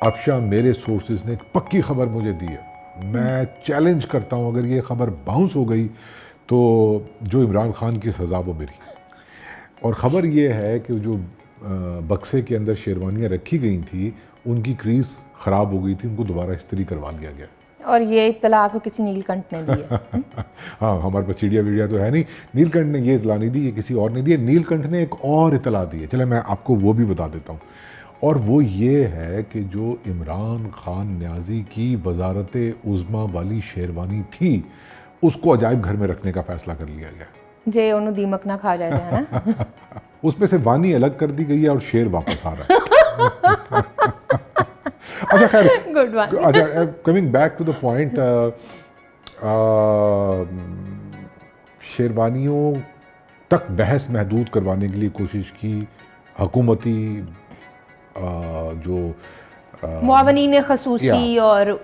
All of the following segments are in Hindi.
अफशा मेरे सोर्सेज ने एक पक्की खबर मुझे दी है, मैं चैलेंज करता हूँ अगर ये खबर बाउंस हो गई तो जो इमरान खान की सज़ा वो मेरी। और ख़बर ये है कि जो बक्से के अंदर शेरवानियाँ रखी गई थी उनकी क्रीज ख़राब हो गई थी, उनको दोबारा इस्त्री करवा लिया गया। और ये इत्तला आपको किसी नीलकंठ ने दी है? हाँ, हमारे पास चिड़िया वीडिया तो है नहीं, नीलकंठ ने ये इतला नहीं दी, ये किसी और ने दी है। नीलकंठ ने एक और इतला दी है, चले मैं आपको वो भी बता देता हूँ। और वो ये है कि जो इमरान खान न्याजी की वजारत उज़्मा वाली शेरवानी थी उसको अजायब घर में रखने का फैसला कर लिया गया। जे उन्होंने दीमक ना खा जाए है ना। उसमें से वानी अलग कर दी गई है और शेर वापस आ रहा है। अच्छा खैर, गुड वन। अच्छा coming back to the point, शेरवानियों तक बहस महदूद करवाने के लिए कोशिश की हुकूमती जो मुआवनीन खसूसी, और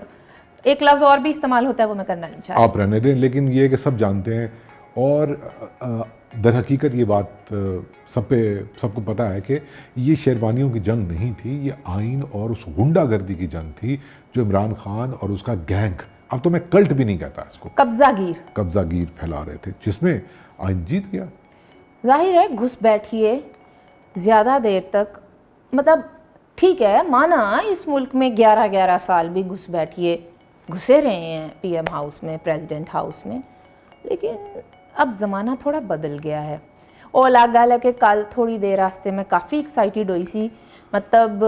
एक लफ्ज़ और भी इस्तेमाल होता है वो मैं करना नहीं चाहती। आप रहने दें, लेकिन ये कि सब जानते हैं और दर हकीकत ये बात सबको पता है कि ये शेरवानियों की जंग नहीं थी, ये आइन और उस गुंडागर्दी की जंग थी जो इमरान खान और उसका गैंग, अब तो मैं कल्ट भी नहीं कहता इसको, कब्जागीर फैला रहे थे, जिसमें आइन जीत गया। जाहिर है घुस बैठिए ज़्यादा देर तक, मतलब ठीक है माना इस मुल्क में 11 साल भी घुस बैठिए, घुसे रहे हैं पीएम हाउस में, प्रेसिडेंट हाउस में, लेकिन अब ज़माना थोड़ा बदल गया है। और गल है कि कल थोड़ी देर रास्ते में काफ़ी एक्साइटेड हुई सी, मतलब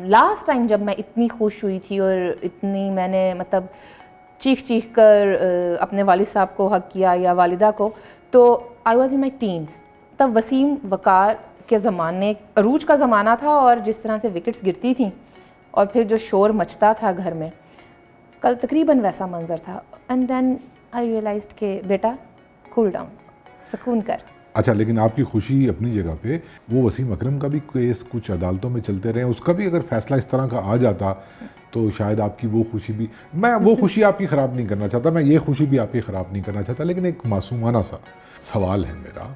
लास्ट टाइम जब मैं इतनी खुश हुई थी और इतनी मैंने मतलब चीख कर अपने वालिद साहब को हक किया या वालिदा को, तो I was in my teens. तब वसीम वकार के ज़माने, अरूज का ज़माना था और जिस तरह से विकेट्स गिरती थी और फिर जो शोर मचता था घर में, कल तकरीबन वैसा मंजर था। एंड देन आई रियलाइज्ड कि बेटा कूल डाउन, सुकून कर। अच्छा, लेकिन आपकी खुशी अपनी जगह पे, वो वसीम अकरम का भी केस कुछ अदालतों में चलते रहे, उसका भी अगर फैसला इस तरह का आ जाता तो शायद आपकी वो खुशी भी, मैं वो खुशी आपकी ख़राब नहीं करना चाहता, मैं ये खुशी भी आपकी ख़राब नहीं करना चाहता, लेकिन एक मासूमाना सा सवाल है मेरा,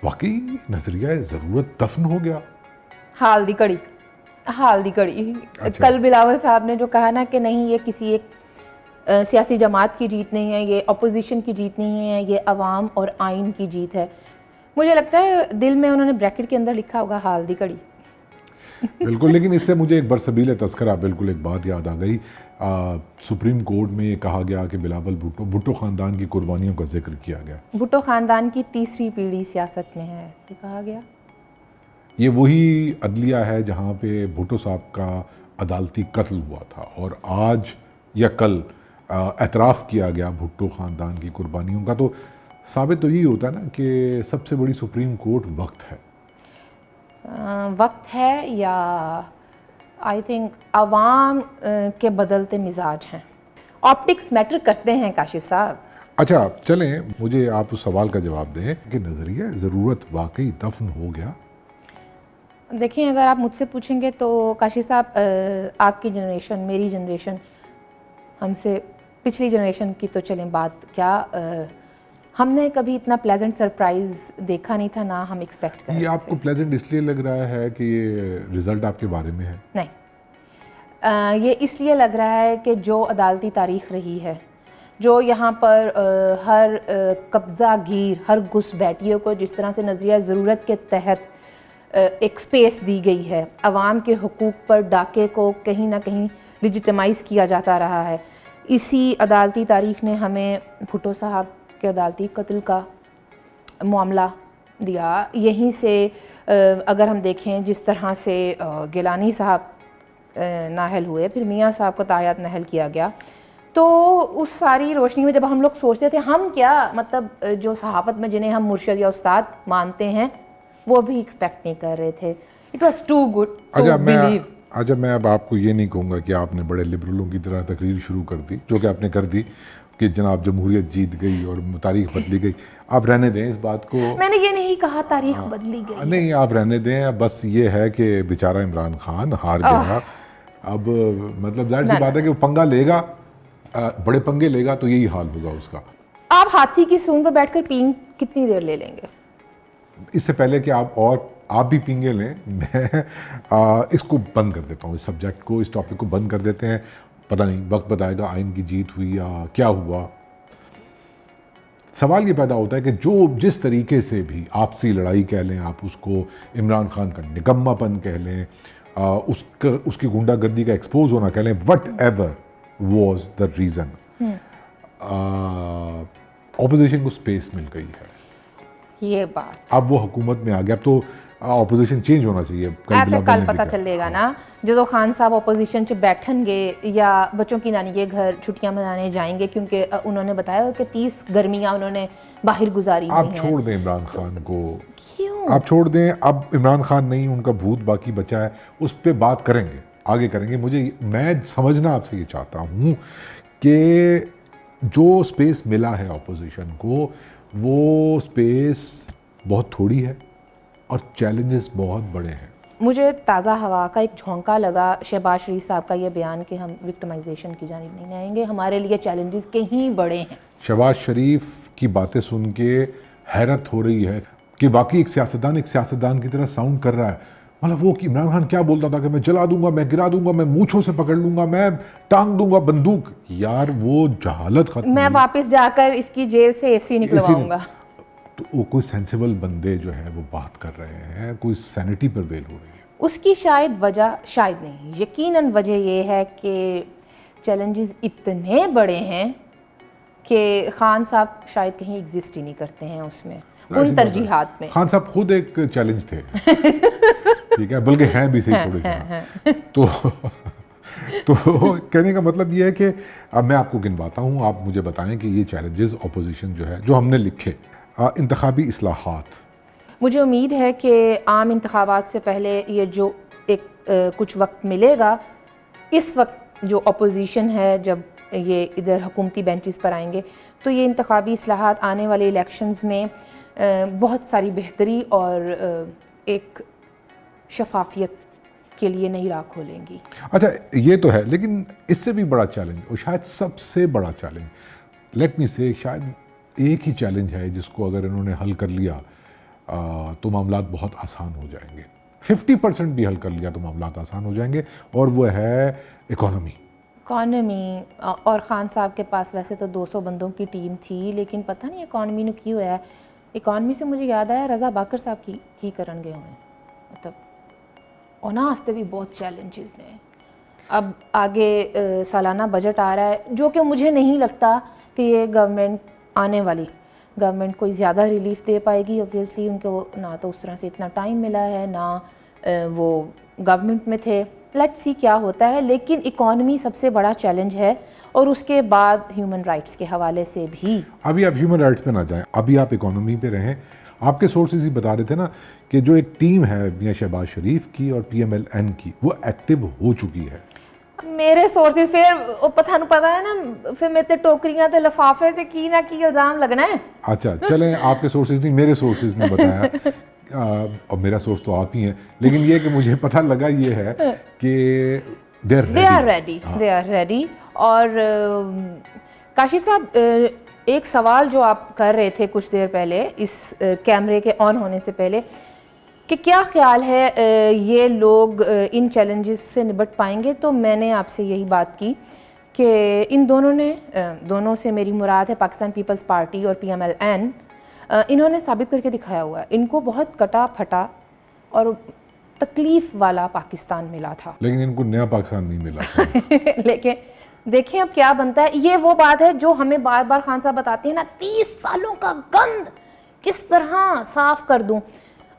वाकई नज़रिया ज़रूरत दफन हो गया? हाल दी कड़ी। अच्छा। कल बिलावल साहब ने जो कहा ना कि नहीं ये किसी एक सियासी जमात की जीत नहीं है, ये अपोजिशन की जीत नहीं है, ये अवाम और आइन की जीत है, मुझे लगता है दिल में उन्होंने ब्रैकेट के अंदर लिखा होगा हाल दी कड़ी। बिल्कुल, लेकिन इससे मुझे एक बरसबील तस्करा बिल्कुल एक बात याद आ गई। सुप्रीम कोर्ट में ये कहा गया कि बिलावल भुट्टो ख़ानदान की कुर्बानियों का जिक्र किया गया। भुट्टो ख़ानदान की तीसरी पीढ़ी सियासत में है, ये कहा गया। ये वही अदलिया है जहाँ पे भुट्टो साहब का अदालती कत्ल हुआ था और आज या कल एतराफ़ किया गया भुट्टो ख़ानदान की कुर्बानियों का, तो साबित तो यही होता है ना कि सबसे बड़ी सुप्रीम कोर्ट वक्त है या आई थिंक अवाम के बदलते मिजाज हैं, ऑप्टिक्स मैटर करते हैं काशिफ साहब। अच्छा चलें, मुझे आप उस सवाल का जवाब दें कि नज़रिया ज़रूरत वाकई दफन हो गया? देखिए, अगर आप मुझसे पूछेंगे तो काशिफ साहब, आपकी जनरेशन, मेरी जनरेशन, हमसे पिछली जनरेशन की तो चलें बात क्या, हमने कभी इतना प्लेजेंट सरप्राइज़ देखा नहीं था, ना हम एक्सपेक्ट कर रहे थे। ये आपको प्लेजेंट इसलिए लग रहा है कि ये रिज़ल्ट आपके बारे में है? नहीं, ये इसलिए लग रहा है कि जो अदालती तारीख रही है, जो यहाँ पर हर कब्ज़ागीर, हर घुसपैठियों को जिस तरह से नज़रिया ज़रूरत के तहत एक स्पेस दी गई है, अवाम के हुकूक पर डाके को कहीं ना कहीं लिजिटमाइज़ किया जाता रहा है, इसी अदालती तारीख ने हमें भुट्टो साहब के अदालती कत्ल का मामला दिया। यहीं से अगर हम देखें जिस तरह से गिलानी साहब नाहल हुए, फिर मियाँ साहब को तायात नाहल किया गया, तो उस सारी रोशनी में जब हम लोग सोचते थे, हम क्या मतलब जो सहाफ़त में जिन्हें हम मुर्शद या उस्ताद मानते हैं वो भी एक्सपेक्ट नहीं कर रहे थे। It was too good to believe. अच्छा, मैं अब आपको ये नहीं कहूँगा कि आपने बड़े लिबरलों की तरह तकरीर शुरू कर दी, जो कि आपने कर दी कि जनाब जमहूरियत जीत गई और तारीख बदली गई। आप रहने दें इस बात को, मैंने ये नहीं कहा तारीख बदली गई, नहीं आप रहने दें, बस ये है कि बेचारा इमरान खान हार गया। अब मतलब जाहिर सी बात है कि वो पंगा लेगा, बड़े पंगे लेगा तो यही हाल होगा उसका। आप हाथी की सूंड पर बैठकर पींग कितनी देर ले लेंगे? इससे पहले कि आप और आप भी पींगे लें, मैं इसको बंद कर देता हूँ, इस सब्जेक्ट को, इस टॉपिक को बंद कर देते हैं। पता नहीं वक्त बताएगा आइन की जीत हुई या क्या हुआ। सवाल ये पैदा होता है कि जो जिस तरीके से भी आपसी लड़ाई कह लें, आप उसको इमरान खान का निकम्मापन कह लें, उसकी गुंडागर्दी का एक्सपोज होना कह लें, what ever was the reason, opposition को स्पेस मिल गई है। ये बात अब वो हुकूमत में आ गया, अब तो ऑपोजिशन चेंज होना चाहिए। कल पता चलेगा ना, जो खान साहब ऑपोजिशन च बैठेंगे या बच्चों की नानी के घर छुट्टियां मनाने जाएंगे, क्योंकि उन्होंने बताया कि 30 गर्मियां उन्होंने बाहर गुजारी हुई हैं। आप छोड़ दें इमरान खान को, क्यों आप छोड़ दें, अब इमरान खान नहीं, उनका भूत बाकी बचा है, उस पर बात करेंगे, आगे करेंगे। मैं समझना आपसे ये चाहता हूँ कि जो स्पेस मिला है ऑपोजिशन को, वो स्पेस बहुत थोड़ी है और चैलेंजेस बहुत बड़े हैं। मुझे ताज़ा हवा का एक झोंका लगा शहबाज शरीफ साहब का ये बयान कि हम विक्टिमाइजेशन की जानिब नहीं आएंगे, हमारे लिए चैलेंजेस कहीं बड़े हैं। शहबाज शरीफ की बातें सुन के हैरत हो रही है कि बाकी एक सियासतदान की तरह साउंड कर रहा है। मतलब वो कि इमरान खान क्या बोलता था कि मैं जला दूंगा, मैं गिरा दूंगा, मैं मूंछों से पकड़ लूंगा, मैं टांग दूंगा बंदूक। यार वो जहालत खत्म, मैं वापस जाकर इसकी जेल से एसी निकलवाऊंगा। तो वो कोई सेंसिबल बंदे जो है वो बात कर रहे हैं, कोई सैनिटी पर बेल हो रही है। उसकी शायद वजह, शायद नहीं, यकीनन वजह ये है कि चैलेंजेस इतने बड़े हैं कि खान साहब शायद कहीं एग्जिस्ट ही नहीं करते हैं उसमें, उन तरजीहात में। खान साहब खुद एक चैलेंज थे ठीक है, बल्कि हैं भी सही थोड़े से। तो कहने का मतलब ये है कि अब मैं आपको गिनवाता हूँ, आप मुझे बताएं कि ये चैलेंजेस ऑपोजिशन जो है, जो हमने लिखे। इंतखाबी इस्लाहात, मुझे उम्मीद है कि आम इंतखाबात से पहले ये जो एक कुछ वक्त मिलेगा, इस वक्त जो अपोजिशन है, जब ये इधर हुकूमती बेंचेस पर आएंगे, तो ये इंतखाबी इस्लाहात आने वाले इलेक्शंस में बहुत सारी बेहतरी और एक शफाफियत के लिए नई राह खोलेंगी। अच्छा ये तो है, लेकिन इससे भी बड़ा चैलेंज और शायद सबसे बड़ा चैलेंज, लेट मी से, शायद एक ही चैलेंज है जिसको अगर इन्होंने हल कर लिया तो मामलात बहुत आसान हो जाएंगे। 50% भी हल कर लिया तो मामलात आसान हो जाएंगे, और वो है इकोनॉमी। और ख़ान साहब के पास वैसे तो 200 बंदों की टीम थी, लेकिन पता नहीं इकॉनमी ने क्यों है। इकॉनमी से मुझे याद आया रज़ा बाकर साहब की करन गए होने, मतलब उन्होंने वास्ते भी बहुत चैलेंजेस ने। अब आगे सालाना बजट आ रहा है, जो कि मुझे नहीं लगता कि ये गवर्नमेंट, आने वाली गवर्नमेंट कोई ज़्यादा रिलीफ दे पाएगी। ऑब्वियसली उनको ना तो उस तरह से इतना टाइम मिला है, ना वो गवर्नमेंट में थे। लेट्स सी क्या होता है, लेकिन इकॉनमी सबसे बड़ा चैलेंज है, और उसके बाद ह्यूमन राइट्स के हवाले से भी। अभी आप ह्यूमन राइट्स पे ना जाएं, अभी आप इकोनॉमी पे रहें। आपके सोर्सेज ही बता रहे थे ना कि जो एक टीम है मियां शहबाज शरीफ की और PMLN की, वो एक्टिव हो चुकी है। मेरे सोर्सेज फिर पता है ना, फिर मेरे टोकरियां ते लफाफे ते की ना की इल्ज़ाम लगना है। अच्छा चलें, आपके सोर्सेज नहीं, मेरे सोर्सेज ने बताया और मेरा सोर्स तो आप ही हैं, लेकिन ये कि मुझे पता लगा ये है कि दे आर रेडी। और काशिफ साहब, एक सवाल जो आप कर रहे थे कुछ देर पहले इस कैमरे के ऑन होने से पहले, कि क्या ख्याल है ये लोग इन चैलेंजेस से निपट पाएंगे, तो मैंने आपसे यही बात की कि इन दोनों से मेरी मुराद है पाकिस्तान पीपल्स पार्टी और PMLN, इन्होंने साबित करके दिखाया हुआ है। इनको बहुत कटा फटा और तकलीफ़ वाला पाकिस्तान मिला था, लेकिन इनको नया पाकिस्तान नहीं मिला था। लेकिन देखें अब क्या बनता है। ये वो बात है जो हमें बार बार खान साहब बताते हैं ना, 30 सालों का गंद किस तरह साफ कर दूं।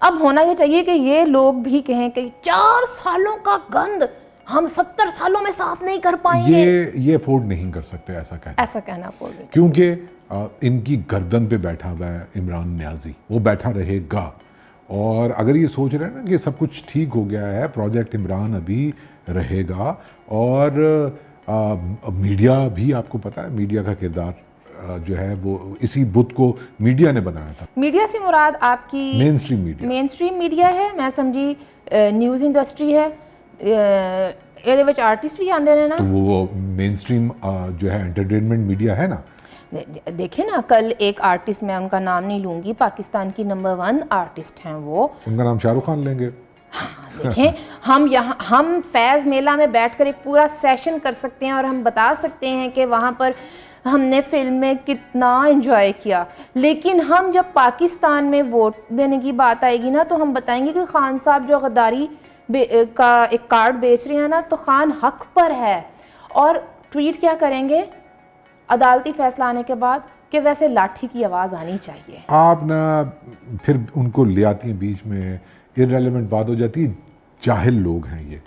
अब होना ये चाहिए कि ये लोग भी कहें कि 4 सालों का गंद हम 70 सालों में साफ नहीं कर पाएंगे। ये अफोर्ड नहीं कर सकते ऐसा कहना अफोर्ड नहीं, क्योंकि इनकी गर्दन पे बैठा हुआ है इमरान नियाजी, वो बैठा रहेगा। और अगर ये सोच रहे हैं ना कि सब कुछ ठीक हो गया है, प्रोजेक्ट इमरान अभी रहेगा। और मीडिया भी, आपको पता है मीडिया का किरदार जो है वो इसी बुत को मीडिया ने बनाया था। मीडिया से मुराद आपकी मेन स्ट्रीम मीडिया है, मैं समझी न्यूज़ इंडस्ट्री है, ये आर्टिस्ट भी आंदे ने ना, तो वो मेन स्ट्रीम जो है एंटरटेनमेंट मीडिया है ना। देखिए ना, कल एक आर्टिस्ट, मैं उनका नाम नहीं लूँगी, पाकिस्तान की नंबर 1 आर्टिस्ट हैं वो, उनका नाम शाहरुख खान लेंगे। देखें, हम फैज़ मेला में बैठकर एक पूरा सेशन कर सकते हैं और हम बता सकते हैं कि वहाँ पर हमने फिल्म में कितना एंजॉय किया, लेकिन हम जब पाकिस्तान में वोट देने की बात आएगी ना, तो हम बताएंगे कि खान साहब जो गद्दारी का एक कार्ड बेच रहे हैं ना, तो खान हक पर है। और ट्वीट क्या करेंगे अदालती फैसला आने के बाद कि वैसे लाठी की आवाज़ आनी चाहिए। आप ना फिर उनको ले आती हैं बीच में, इररेलेवेंट बात हो जाती है। जाहिल लोग हैं ये।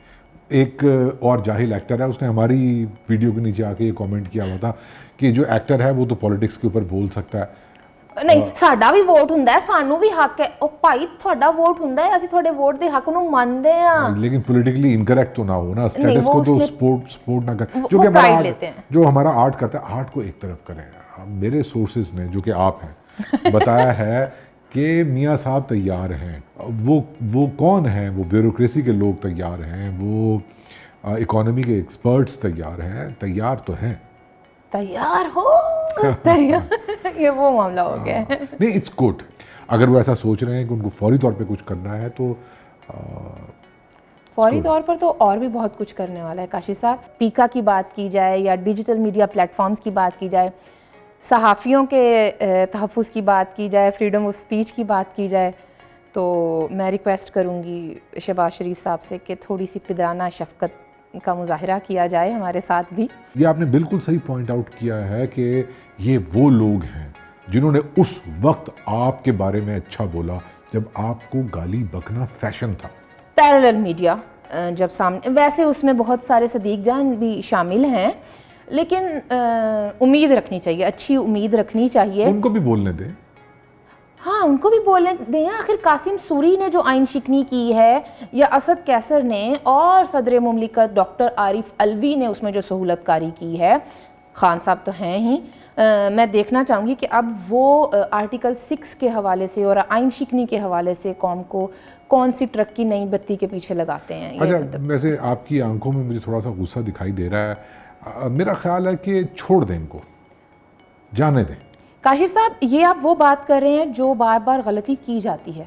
एक और जाहिल एक्टर है, उसने हमारी वीडियो के नीचे आके ये कमेंट किया हुआ था कि जो एक्टर है वो तो पॉलिटिक्स के ऊपर बोल सकता है। नहीं, साडा भी वोट हुंदा है, सानू भी हक है। ओ भाई, ਤੁਹਾਡਾ वोट हुंदा है, ਅਸੀਂ ਤੁਹਾਡੇ वोट ਦੇ हक ਨੂੰ ਮੰਨਦੇ ਆ। लेकिन पॉलिटिकली इनकरेक्ट तो ना हो ना, स्टेटस को तो सपोर्ट ना कर। जो हमारा आर्ट करता है, आर्ट को एक तरफ करें। मेरे सोर्सेज ने, जो कि आप हैं, बताया है कि मियाँ साहब तैयार हैं। वो कौन हैं? वो ब्यूरोक्रेसी के लोग तैयार हैं, वो इकोनॉमी के एक्सपर्ट्स तैयार हैं। तैयार तो हैं, तैयार हो तैयार ये वो मामला हो गया है। नहीं, इट्स गुड। अगर वो ऐसा सोच रहे हैं कि उनको फौरी तौर पे कुछ करना है तो फौरी तौर पर तो और भी बहुत कुछ करने वाला है काशिफ साहब। पीका की बात की जाए या डिजिटल मीडिया प्लेटफॉर्म्स की बात की जाए, सहाफ़ियों के तहफ़्फ़ुज़ की बात की जाए, फ्रीडम ऑफ स्पीच की बात की जाए, तो मैं रिक्वेस्ट करूँगी शहबाज शरीफ साहब से कि थोड़ी सी पिदराना शफ़क़त का मुज़ाहिरा किया जाए हमारे साथ भी। ये आपने बिल्कुल सही पॉइंट आउट किया है कि ये वो लोग हैं जिन्होंने उस वक्त आपके बारे में अच्छा बोला जब आपको गाली बकना फैशन था। पैरेलल मीडिया जब सामने, वैसे उसमें बहुत सारे सदीक जान भी शामिल हैं, लेकिन उम्मीद रखनी चाहिए, अच्छी उम्मीद रखनी चाहिए। उनको भी बोलने दें। हाँ, उनको भी बोलने दें। आखिर कासिम सूरी ने जो आइन शिकनी की है, या असद कैसर ने, और सदर मुमलिकत डॉक्टर आरिफ अलवी ने उसमें जो सहूलतकारी की है, खान साहब तो हैं ही। मैं देखना चाहूँगी कि अब वो आर्टिकल 6 के हवाले से और आइन शिकनी के हवाले से कौम को कौन सी ट्रक की नई बत्ती के पीछे लगाते हैं। अच्छा, वैसे आपकी आंखों में मुझे थोड़ा सा गुस्सा दिखाई दे रहा है। मेरा ख्याल है कि छोड़ दें इनको, जाने दें। काशिफ साहब, ये आप वो बात कर रहे हैं जो बार बार गलती की जाती है।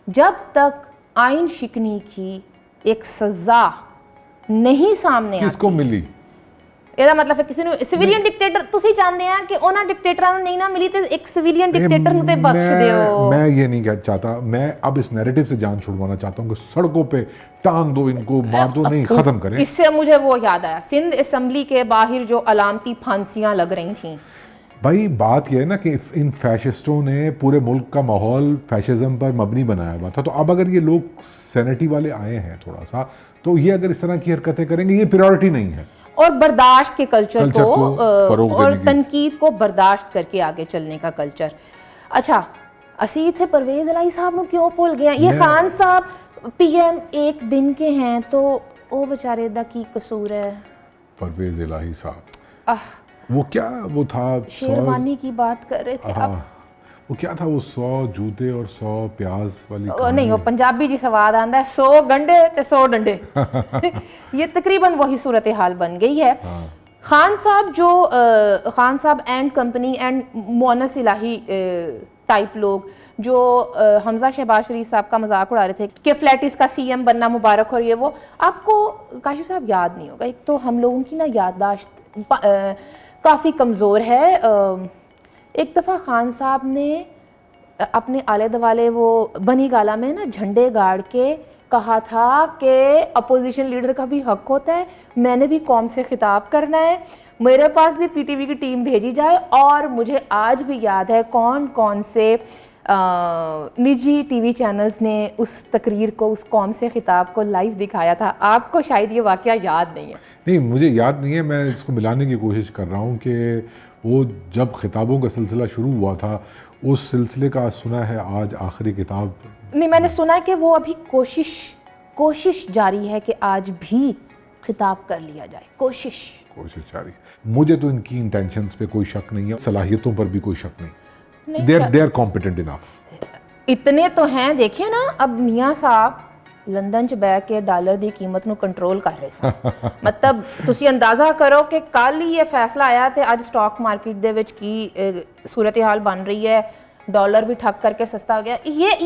जब तक आइन शिकनी की एक सज़ा नहीं सामने आती, किसको मिली? ਇਹਦਾ ਮਤਲਬ ਹੈ ਕਿਸੇ ਨੂੰ ਸਿਵਿਲੀਅਨ ਡਿਕਟੇਟਰ ਤੁਸੀਂ ਚਾਹੁੰਦੇ ਆ ਕਿ ਉਹਨਾਂ ਡਿਕਟੇਟਰਾਂ ਨੂੰ ਨਹੀਂ ਨਾ ਮਿਲੀ ਤੇ ਇੱਕ ਸਿਵਿਲੀਅਨ डिक्टेटर ਨੂੰ ਤੇ बख्श ਦਿਓ। मैं ये नहीं कह चाहता, मैं अब इस नैरेटिव से जान छुड़वाना चाहता हूँ कि सड़कों पे टांग दो इनको, मार दो, नहीं खत्म करें। इससे मुझे वो याद आया, सिंध असेंबली के बाहर जो अलामती फांसियां लग रही थीं। भाई बात यह है ना कि इन फैशिस्टों ने पूरे मुल्क का माहौल फैशिज्म पर मबनी बनाया हुआ था। तो अब अगर ये लोग सेनेटी वाले आए हैं थोड़ा सा, तो ये अगर इस तरह की हरकतें करेंगे, ये प्रायोरिटी नहीं है। और बर्दाश्त के कल्चर को और की। तनकीद को बर्दाश्त करके आगे चलने का कल्चर। अच्छा, असी थे परवेज इलाही साहब ਨੂੰ क्यों भूल गए? ये खान साहब पीएम एक दिन के हैं, तो वो बेचारे दा की कसूर है? परवेज इलाही साहब, वो क्या वो था, शेरवानी की बात कर रहे थे आप। वो क्या था, वो 100 जूते और 100 प्याज वाली नहीं, वो पंजाबी जी सवाद आंदा है, 100 गंडे ते 100 डंडे। ये तकरीबन वही सूरत हाल बन गई है। Khan sahab and company and Moonis Elahi type लोग जो हमजा शहबाज शरीफ साहब का मजाक उड़ा रहे थे कि फ्लैटिस का सीएम बनना मुबारक, और ये वो, आपको काशिफ साहब याद नहीं होगा। एक तो हम लोगों की ना याददाश्त काफ़ी कमज़ोर है। एक दफ़ा खान साहब ने अपने आले दवाले वो बनी गाला में ना झंडे गाड़ के कहा था कि अपोजिशन लीडर का भी हक होता है, मैंने भी कौम से खिताब करना है, मेरे पास भी पीटीवी की टीम भेजी जाए। और मुझे आज भी याद है कौन कौन से निजी टीवी चैनल्स ने उस तकरीर को, उस कौम से खिताब को लाइव दिखाया था। आपको शायद ये वाक़या याद नहीं है। नहीं, मुझे याद नहीं है। मैं इसको मिलाने की कोशिश कर रहा हूँ कि वो जब खिताबों का सिलसिला शुरू हुआ था, उस सिलसिले का सुना है आज आखिरी किताब नहीं, मैंने सुना है कि वो अभी कोशिश जारी है कि आज भी खिताब कर लिया जाए। कोशिश जारी है। मुझे तो इनकी इंटेंशंस पे कोई शक नहीं है, सलाहियतों पर भी कोई शक नहीं। They are competent enough. इतने तो हैं। देखिए ना, अब मियाँ साहब ਲੰਡਨ 'ਚ ਬਹਿ ਕੇ ਡਾਲਰ ਦੀ ਕੀਮਤ ਨੂੰ ਕੰਟਰੋਲ ਕਰ ਰਹੇ ਸਨ। ਮਤਲਬ ਤੁਸੀਂ ਅੰਦਾਜ਼ਾ ਕਰੋ ਕਿ ਕੱਲ ਹੀ ਇਹ ਫੈਸਲਾ ਆਇਆ ਤੇ ਅੱਜ ਸਟਾਕ ਮਾਰਕੀਟ ਦੇ ਵਿੱਚ ਕੀ सूरत हाल बन रही है, डॉलर भी ठग करके सस्ता हो गया।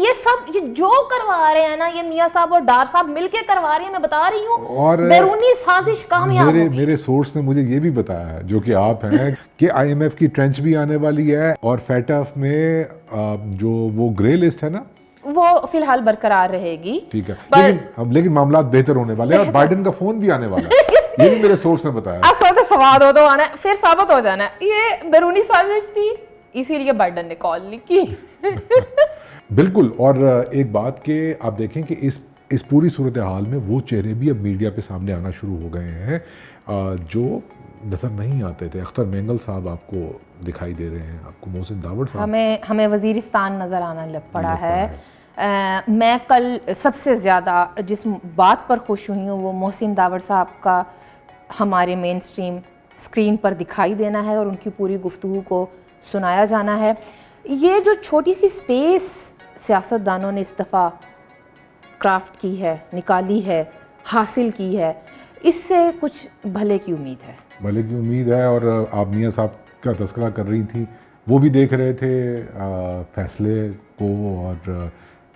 ये सब ये जो करवा रहे हैं ना, ये मियां साहब और डार साहब मिलके करवा रहे हैं, मैं बता रही हूँ। और बैरूनी साजिश कामयाब मेरे सोर्स ने मुझे ये भी बताया है, जो कि आप हैं, कि IMF की ट्रेंच भी आने वाली है और FATF में जो वो ग्रे लिस्ट है ना, वो फिलहाल बरकरार रहेगी। ठीक है, लेकिन मामला बेहतर होने वाले हैं और बाइडेन का फोन भी आने वाला है। ये भी मेरे सोर्स ने बताया। तो सवाल हो तो आना है, फिर साबित हो जाना है ये बैरूनी साजिश थी, इसीलिए बाइडेन ने कॉल नहीं की। बिल्कुल। और एक बात कि आप देखें कि इस पूरी सूरत हाल में वो चेहरे भी अब मीडिया पे सामने आना शुरू हो गए हैं जो नज़र नहीं आते थे। अख्तर मेंगल साहब आपको दिखाई दे रहे हैं, आपको मोहसिन दावड़ साहब, हमें वज़ीरिस्तान नज़र आना लग पड़ा है। मैं कल सबसे ज़्यादा जिस बात पर खुश हुई हूँ वो मोहसिन दावड़ साहब का हमारे मेन स्ट्रीम स्क्रीन पर दिखाई देना है और उनकी पूरी गुफ्तगू को सुनाया जाना है। ये जो छोटी सी स्पेस सियासतदानों ने इस दफ़ा क्राफ्ट की है, निकाली है, हासिल की है, इससे कुछ भले की उम्मीद है। भले की उम्मीद है। और आप मियाँ साहब का तस्करा कर रही थी, वो भी देख रहे थे फैसले को,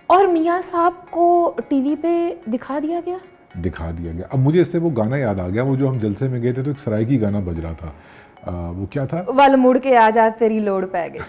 और मियाँ साहब को टीवी पे दिखा दिया गया। अब मुझे इससे वो गाना याद आ गया, वो जो हम जलसे में गए थे तो एक सराइकी गाना बज रहा था, वो क्या था? वल मुड़ के आ जा तेरी लोड़ पै गई।